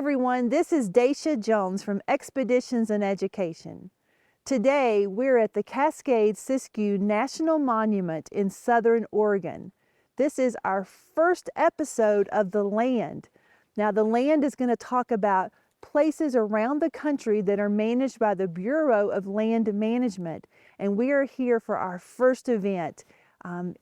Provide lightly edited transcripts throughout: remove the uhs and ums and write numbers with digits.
everyone, this is Daisha Jones from Expeditions and Education. Today we're at the Cascades-Siskiyou National Monument in Southern Oregon. This is our first episode of The Land. Now the Land is going to talk about places around the country that are managed by the Bureau of Land Management, and we are here for our first event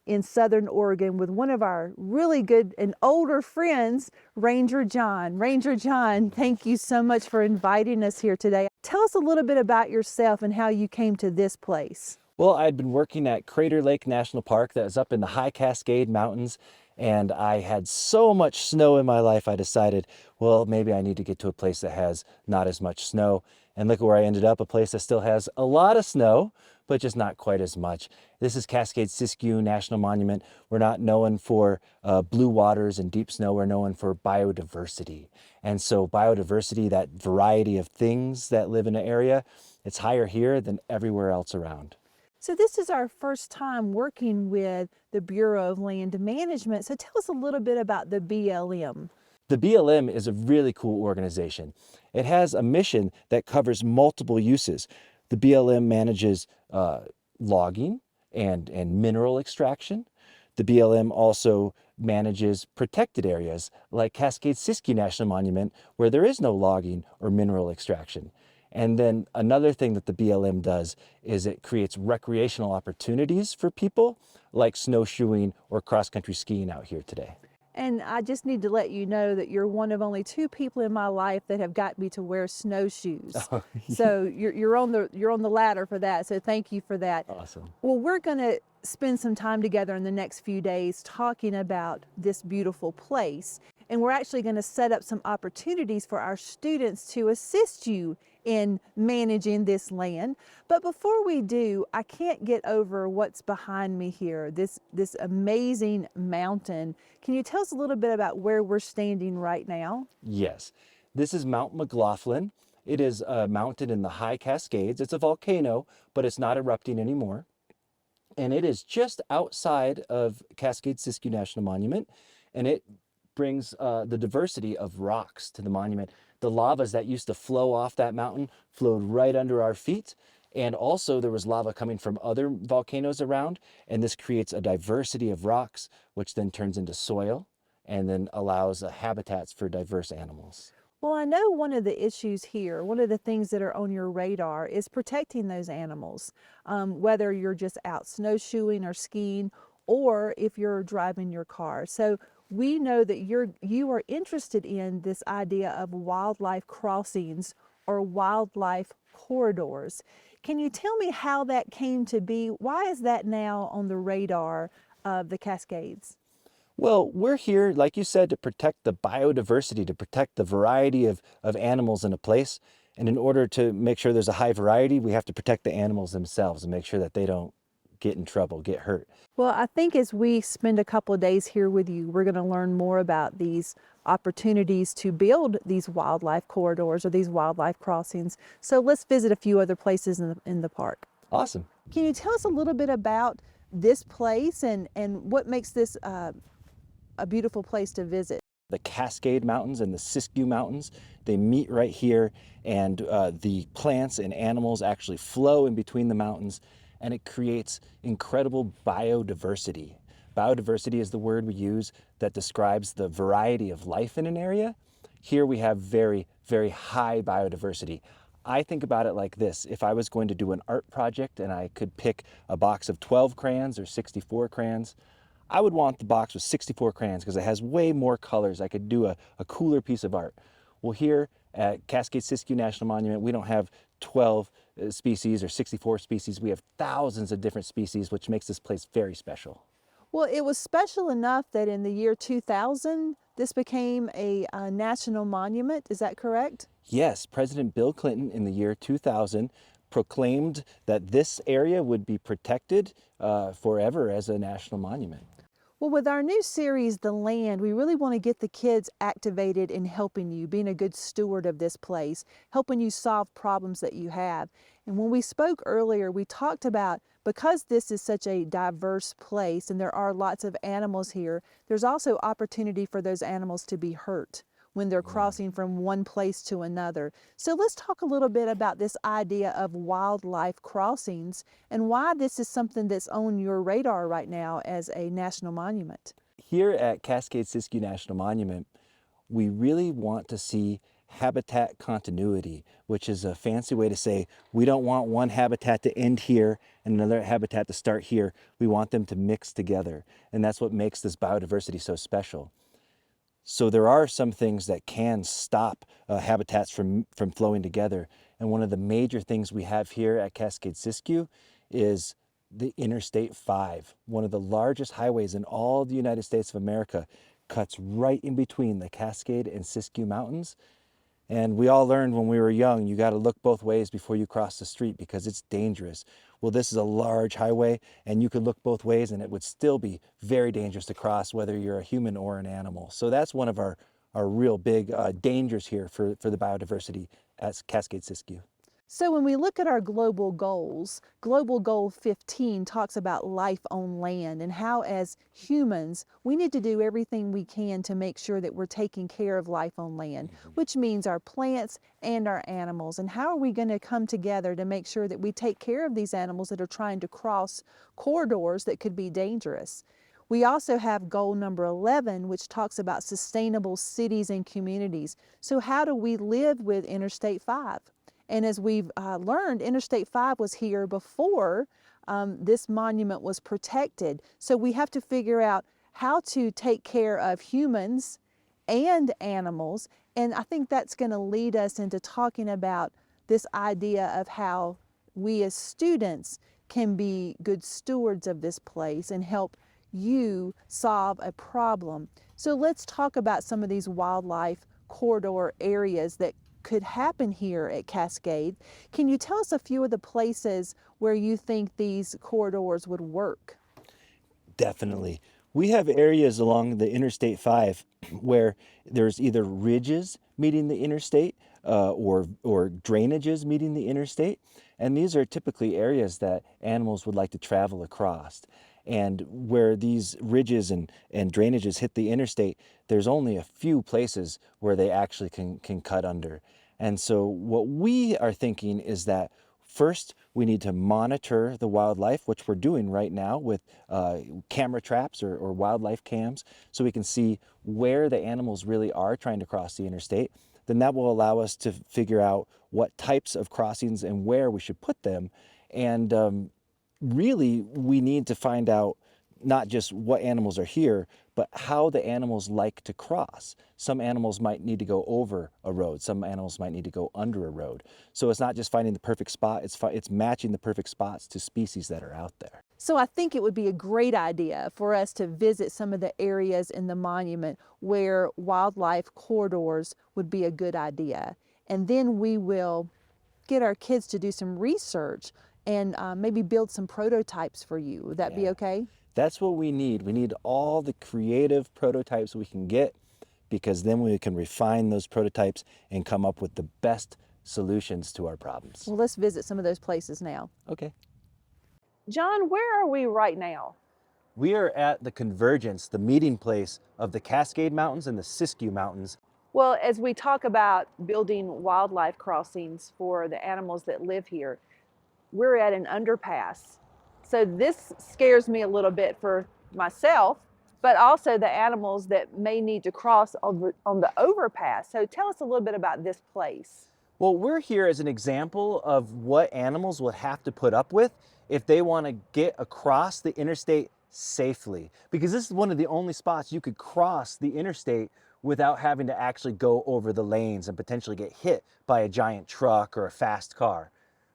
in Southern Oregon with one of our really good and older friends, Ranger John. Ranger John, thank you so much for inviting us here today. Tell us a little bit about yourself and how you came to this place. Well, I'd been working at Crater Lake National Park that was up in the high Cascade Mountains, and I had so much snow in my life I decided, well, maybe I need to get to a place that has not as much snow. And look at where I ended up, a place that still has a lot of snow, but just not quite as much. This is Cascades-Siskiyou National Monument. We're not known for blue waters and deep snow. We're known for biodiversity. And so biodiversity, that variety of things that live in an area, it's higher here than everywhere else around. So this is our first time working with the Bureau of Land Management. So tell us a little bit about the BLM. The BLM is a really cool organization. It has a mission that covers multiple uses. The BLM manages logging and mineral extraction. The BLM also manages protected areas like Cascades-Siskiyou National Monument, where there is no logging or mineral extraction. And then another thing that the BLM does is it creates recreational opportunities for people like snowshoeing or cross-country skiing out here today. And I just need to let you know that you're one of only two people in my life that have got me to wear snowshoes. Oh, yeah. So you're on the ladder for that. So thank you for that. Awesome. Well, we're going to spend some time together in the next few days talking about this beautiful place. And we're actually going to set up some opportunities for our students to assist you in managing this land. But before we do, I can't get over what's behind me here, this amazing mountain. Can you tell us a little bit about where we're standing right now? Yes, this is Mount McLaughlin. It is a mountain in the high Cascades. It's a volcano, but it's not erupting anymore. And it is just outside of Cascades-Siskiyou National Monument, and it brings the diversity of rocks to the monument. The lavas that used to flow off that mountain flowed right under our feet. And also there was lava coming from other volcanoes around. And this creates a diversity of rocks, which then turns into soil and then allows habitats for diverse animals. Well, I know one of the issues here, one of the things that are on your radar is protecting those animals, whether you're just out snowshoeing or skiing, or if you're driving your car. So we know that you are interested in this idea of wildlife crossings or wildlife corridors. Can you tell me how that came to be? Why is that now on the radar of the Cascades? Well, we're here, like you said, to protect the biodiversity, to protect the variety of animals in a place. And in order to make sure there's a high variety, we have to protect the animals themselves and make sure that they don't get in trouble, get hurt. Well, I think as we spend a couple of days here with you, we're going to learn more about these opportunities to build these wildlife corridors or these wildlife crossings. So let's visit a few other places in the park. Awesome. Can you tell us a little bit about this place and what makes this a beautiful place to visit? The Cascade Mountains and the Siskiyou Mountains, they meet right here, and the plants and animals actually flow in between the mountains, and it creates incredible biodiversity. Biodiversity is the word we use that describes the variety of life in an area. Here we have very, very high biodiversity. I think about it like this. If I was going to do an art project and I could pick a box of 12 crayons or 64 crayons, I would want the box with 64 crayons because it has way more colors. I could do a cooler piece of art. Well, here at Cascades-Siskiyou National Monument, we don't have 12 species or 64 species. We have thousands of different species, which makes this place very special. Well, it was special enough that in the year 2000, this became a national monument. Is that correct? Yes, President Bill Clinton in the year 2000 proclaimed that this area would be protected forever as a national monument. Well, with our new series, The Land, we really want to get the kids activated in helping you, being a good steward of this place, helping you solve problems that you have. And when we spoke earlier, we talked about, because this is such a diverse place and there are lots of animals here, there's also opportunity for those animals to be hurt. when they're crossing from one place to another. So let's talk a little bit about this idea of wildlife crossings and why this is something that's on your radar right now as a national monument. Here at Cascade-Siskiyou National Monument, we really want to see habitat continuity, which is a fancy way to say we don't want one habitat to end here and another habitat to start here. We want them to mix together, and that's what makes this biodiversity so special. So there are some things that can stop habitats from flowing together. And one of the major things we have here at Cascade-Siskiyou is the Interstate 5, one of the largest highways in all the United States of America, cuts right in between the Cascade and Siskiyou Mountains. And we all learned when we were young, you got to look both ways before you cross the street because it's dangerous. Well, this is a large highway and you could look both ways and it would still be very dangerous to cross whether you're a human or an animal. So that's one of our real big dangers here for the biodiversity at Cascade-Siskiyou. So when we look at our global goals, Global Goal 15 talks about life on land and how as humans, we need to do everything we can to make sure that we're taking care of life on land, which means our plants and our animals. And how are we going to come together to make sure that we take care of these animals that are trying to cross corridors that could be dangerous? We also have goal number 11, which talks about sustainable cities and communities. So how do we live with Interstate 5? And as we've learned, Interstate 5 was here before this monument was protected. So we have to figure out how to take care of humans and animals. And I think that's going to lead us into talking about this idea of how we as students can be good stewards of this place and help you solve a problem. So let's talk about some of these wildlife corridor areas that could happen here at Cascade. Can you tell us a few of the places where you think these corridors would work? Definitely. We have areas along the Interstate 5 where there's either ridges meeting the interstate or drainages meeting the interstate. And these are typically areas that animals would like to travel across. And where these ridges and drainages hit the interstate, there's only a few places where they actually can cut under. And so what we are thinking is that first, we need to monitor the wildlife, which we're doing right now with camera traps or wildlife cams, so we can see where the animals really are trying to cross the interstate. Then that will allow us to figure out what types of crossings and where we should put them. And really, we need to find out not just what animals are here, but how the animals like to cross. Some animals might need to go over a road. Some animals might need to go under a road. So it's not just finding the perfect spot, it's matching the perfect spots to species that are out there. So I think it would be a great idea for us to visit some of the areas in the monument where wildlife corridors would be a good idea. And then we will get our kids to do some research and maybe build some prototypes for you. Would that be okay? That's what we need. We need all the creative prototypes we can get, because then we can refine those prototypes and come up with the best solutions to our problems. Well, let's visit some of those places now. Okay. John, where are we right now? We are at the convergence, the meeting place of the Cascade Mountains and the Siskiyou Mountains. Well, as we talk about building wildlife crossings for the animals that live here, we're at an underpass. So this scares me a little bit for myself, but also the animals that may need to cross on the overpass. So tell us a little bit about this place. Well, we're here as an example of what animals would have to put up with if they want to get across the interstate safely. Because this is one of the only spots you could cross the interstate without having to actually go over the lanes and potentially get hit by a giant truck or a fast car.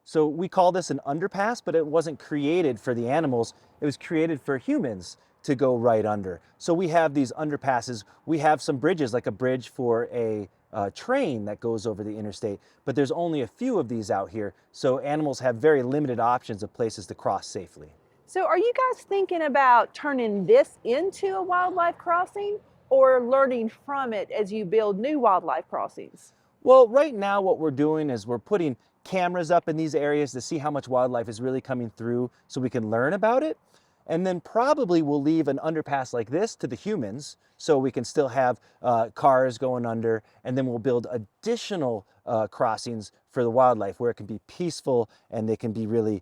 So we call this an underpass, but it wasn't created for the animals. It was created for humans to go right under. So we have these underpasses. We have some bridges, like a bridge for a train that goes over the interstate, but there's only a few of these out here. So animals have very limited options of places to cross safely. So are you guys thinking about turning this into a wildlife crossing or learning from it as you build new wildlife crossings? Well, right now what we're doing is we're putting cameras up in these areas to see how much wildlife is really coming through so we can learn about it. And then probably we'll leave an underpass like this to the humans so we can still have cars going under, and then we'll build additional crossings for the wildlife where it can be peaceful and they can be really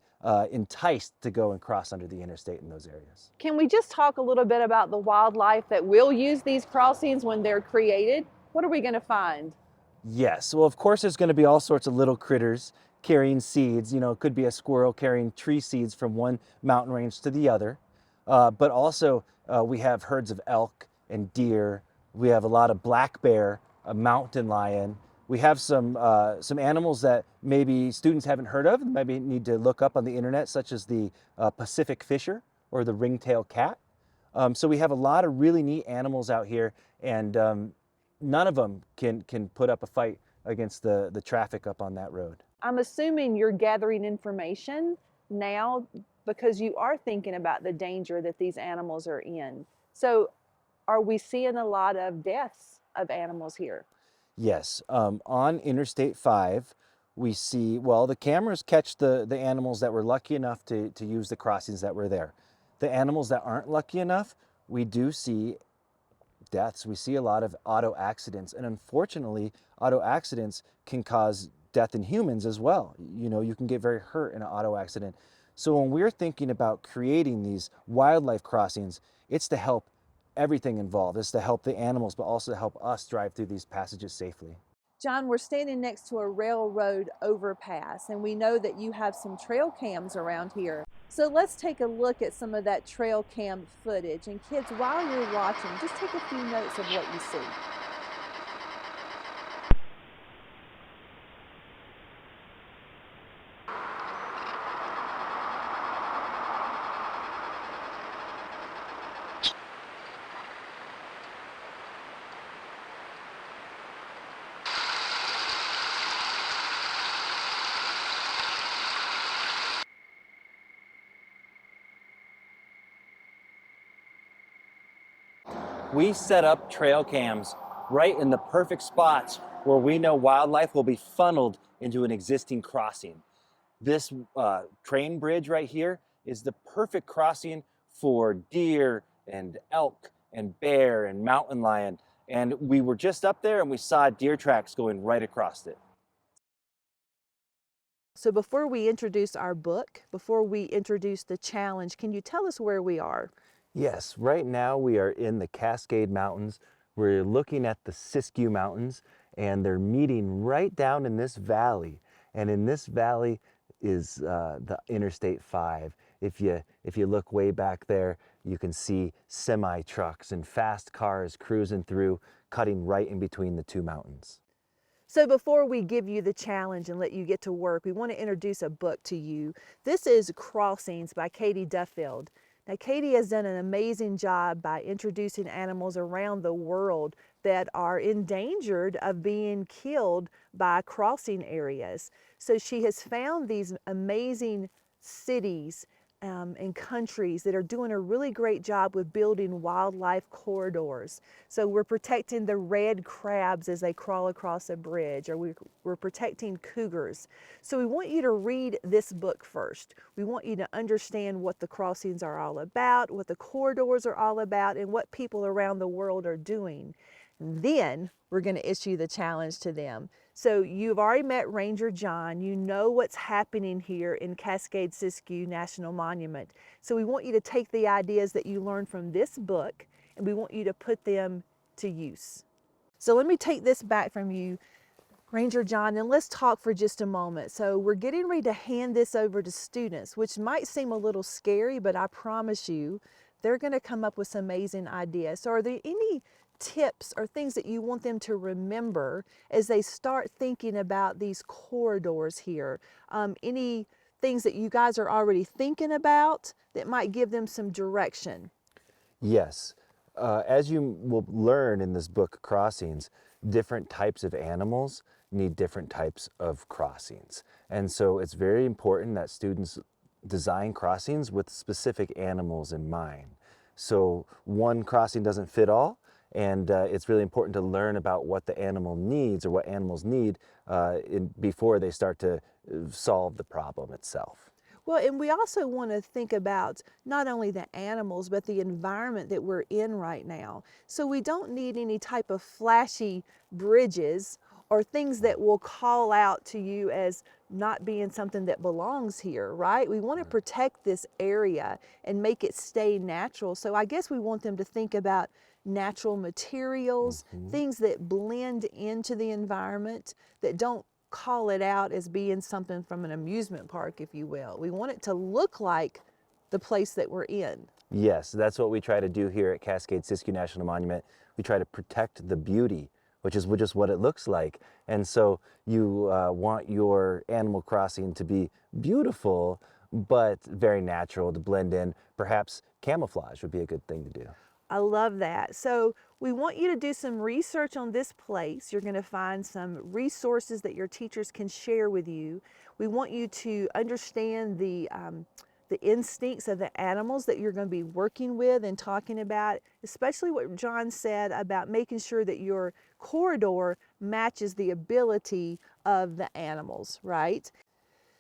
enticed to go and cross under the interstate in those areas. Can we just talk a little bit about the wildlife that will use these crossings when they're created? What are we going to find? Yes, well, of course there's going to be all sorts of little critters carrying seeds. You know, it could be a squirrel carrying tree seeds from one mountain range to the other. But also we have herds of elk and deer. We have a lot of black bear, a mountain lion. We have some animals that maybe students haven't heard of and maybe need to look up on the internet, such as the Pacific fisher or the ringtail cat. So we have a lot of really neat animals out here, and none of them can put up a fight against the traffic up on that road. I'm assuming you're gathering information now because you are thinking about the danger that these animals are in. So are we seeing a lot of deaths of animals here? Yes, on Interstate 5, we see, well, the cameras catch the animals that were lucky enough to use the crossings that were there. The animals that aren't lucky enough, we do see deaths. We see a lot of auto accidents, and unfortunately, auto accidents can cause death in humans as well. You know, you can get very hurt in an auto accident. So when we're thinking about creating these wildlife crossings, it's to help everything involved. It's to help the animals, but also to help us drive through these passages safely. John, we're standing next to a railroad overpass, and we know that you have some trail cams around here. So let's take a look at some of that trail cam footage. And kids, while you're watching, just take a few notes of what you see. We set up trail cams right in the perfect spots where we know wildlife will be funneled into an existing crossing. This train bridge right here is the perfect crossing for deer and elk and bear and mountain lion. And we were just up there and we saw deer tracks going right across it. So before we introduce our book, before we introduce the challenge, can you tell us where we are? Yes, right now we are in the Cascade Mountains. We're looking at the Siskiyou Mountains, and they're meeting right down in this valley. And in this valley is the Interstate 5. If you look way back there, you can see semi trucks and fast cars cruising through, cutting right in between the two mountains. So before we give you the challenge and let you get to work, we want to introduce a book to you. This is Crossings by Katie Duffield. Now, Katie has done an amazing job by introducing animals around the world that are endangered of being killed by crossing areas. So she has found these amazing cities and countries that are doing a really great job with building wildlife corridors. So we're protecting the red crabs as they crawl across a bridge, or we're protecting cougars. So we want you to read this book first. We want you to understand what the crossings are all about, what the corridors are all about, and what people around the world are doing. And then we're going to issue the challenge to them. So you've already met Ranger John. You know what's happening here in Cascade-Siskiyou National Monument. So we want you to take the ideas that you learned from this book, and we want you to put them to use. So let me take this back from you, Ranger John, and let's talk for just a moment. So we're getting ready to hand this over to students, which might seem a little scary, but I promise you, they're going to come up with some amazing ideas. So are there any tips or things that you want them to remember as they start thinking about these corridors here? Any things that you guys are already thinking about that might give them some direction? Yes. As you will learn in this book, Crossings, different types of animals need different types of crossings. And so it's very important that students design crossings with specific animals in mind. So one crossing doesn't fit all, and it's really important to learn about what the animal needs or what animals need before they start to solve the problem itself. Well, and we also want to think about not only the animals, but the environment that we're in right now. So we don't need any type of flashy bridges or things that will call out to you as not being something that belongs here, right? We want to protect this area and make it stay natural. So I guess we want them to think about natural materials, things that blend into the environment, that don't call it out as being something from an amusement park, if you will. We want it to look like the place that we're in. Yes, that's what we try to do here at Cascade-Siskiyou National Monument. We try to protect the beauty, which is just what it looks like. And so you want your Animal Crossing to be beautiful, but very natural, to blend in. Perhaps camouflage would be a good thing to do. I love that. So we want you to do some research on this place. You're going to find some resources that your teachers can share with you. We want you to understand the instincts of the animals that you're going to be working with and talking about, especially what John said about making sure that your corridor matches the ability of the animals, right?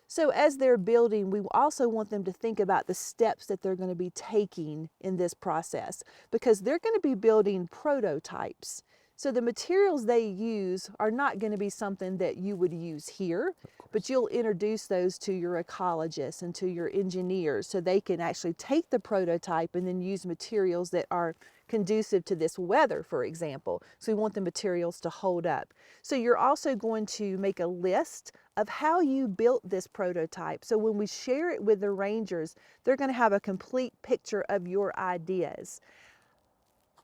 So as they're building, we also want them to think about the steps that they're going to be taking in this process, because they're going to be building prototypes. So the materials they use are not going to be something that you would use here, but you'll introduce those to your ecologists and to your engineers so they can actually take the prototype and then use materials that are conducive to this weather, for example. So we want the materials to hold up. So you're also going to make a list of how you built this prototype. So when we share it with the rangers, they're going to have a complete picture of your ideas.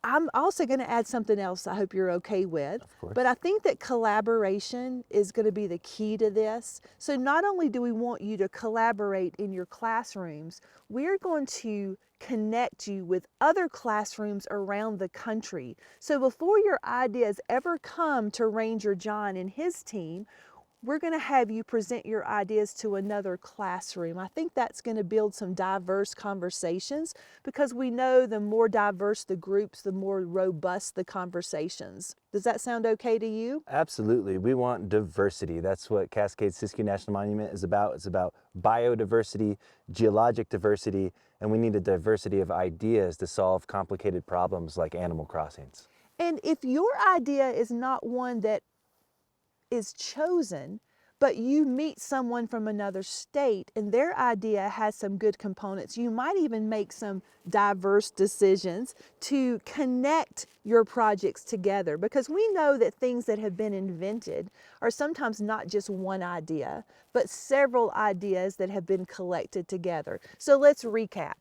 I'm also going to add something else I hope you're okay with, but I think that collaboration is going to be the key to this. So not only do we want you to collaborate in your classrooms, we're going to connect you with other classrooms around the country. So before your ideas ever come to Ranger John and his team, we're going to have you present your ideas to another classroom. I think that's going to build some diverse conversations, because we know the more diverse the groups, the more robust the conversations. Does that sound okay to you? Absolutely. We want diversity. That's what Cascade-Siskiyou National Monument is about. It's about biodiversity, geologic diversity, and we need a diversity of ideas to solve complicated problems like animal crossings. And if your idea is not one that is chosen, but you meet someone from another state and their idea has some good components, you might even make some diverse decisions to connect your projects together, because we know that things that have been invented are sometimes not just one idea, but several ideas that have been collected together. So let's recap.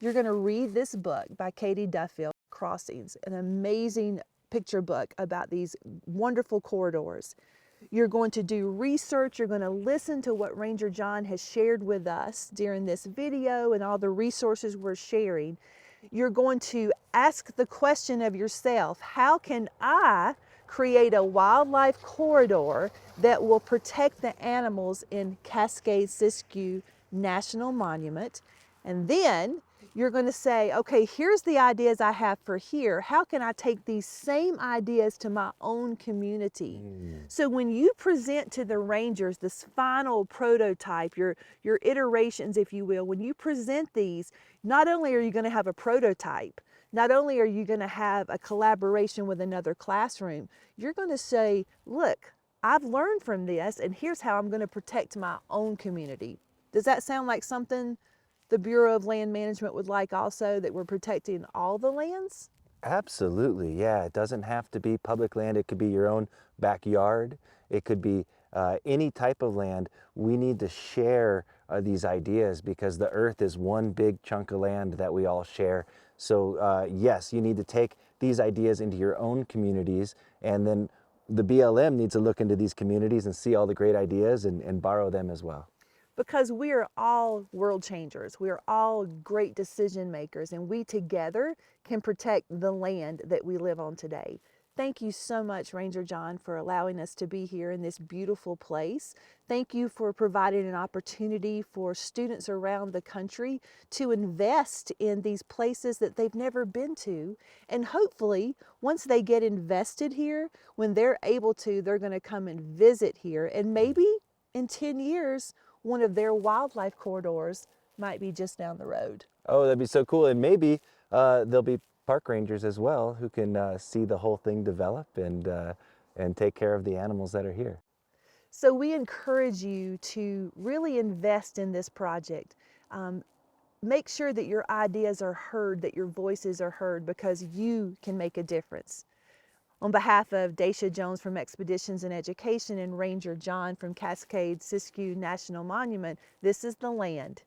You're going to read this book by Katie Duffield, Crossings, an amazing picture book about these wonderful corridors. You're going to do research. You're going to listen to what Ranger John has shared with us during this video and all the resources we're sharing. You're going to ask the question of yourself, how can I create a wildlife corridor that will protect the animals in Cascade-Siskiyou National Monument? And then you're going to say, okay, here's the ideas I have for here. How can I take these same ideas to my own community? So when you present to the rangers this final prototype, your iterations, if you will, when you present these, not only are you going to have a prototype, not only are you going to have a collaboration with another classroom, you're going to say, look, I've learned from this, and here's how I'm going to protect my own community. Does that sound like something the Bureau of Land Management would like also, that we're protecting all the lands? Absolutely, yeah. It doesn't have to be public land. It could be your own backyard. It could be any type of land. We need to share these ideas, because the earth is one big chunk of land that we all share. So yes, you need to take these ideas into your own communities, and then the BLM needs to look into these communities and see all the great ideas and borrow them as well. Because we are all world changers. We are all great decision makers, and we together can protect the land that we live on today. Thank you so much, Ranger John, for allowing us to be here in this beautiful place. Thank you for providing an opportunity for students around the country to invest in these places that they've never been to. And hopefully, once they get invested here, when they're able to, they're going to come and visit here. And maybe in 10 years, one of their wildlife corridors might be just down the road. Oh, that'd be so cool. And maybe there'll be park rangers as well who can see the whole thing develop and take care of the animals that are here. So we encourage you to really invest in this project. Make sure that your ideas are heard, that your voices are heard, because you can make a difference. On behalf of Dacia Jones from Expeditions and Education and Ranger John from Cascade-Siskiyou National Monument, this is The Land.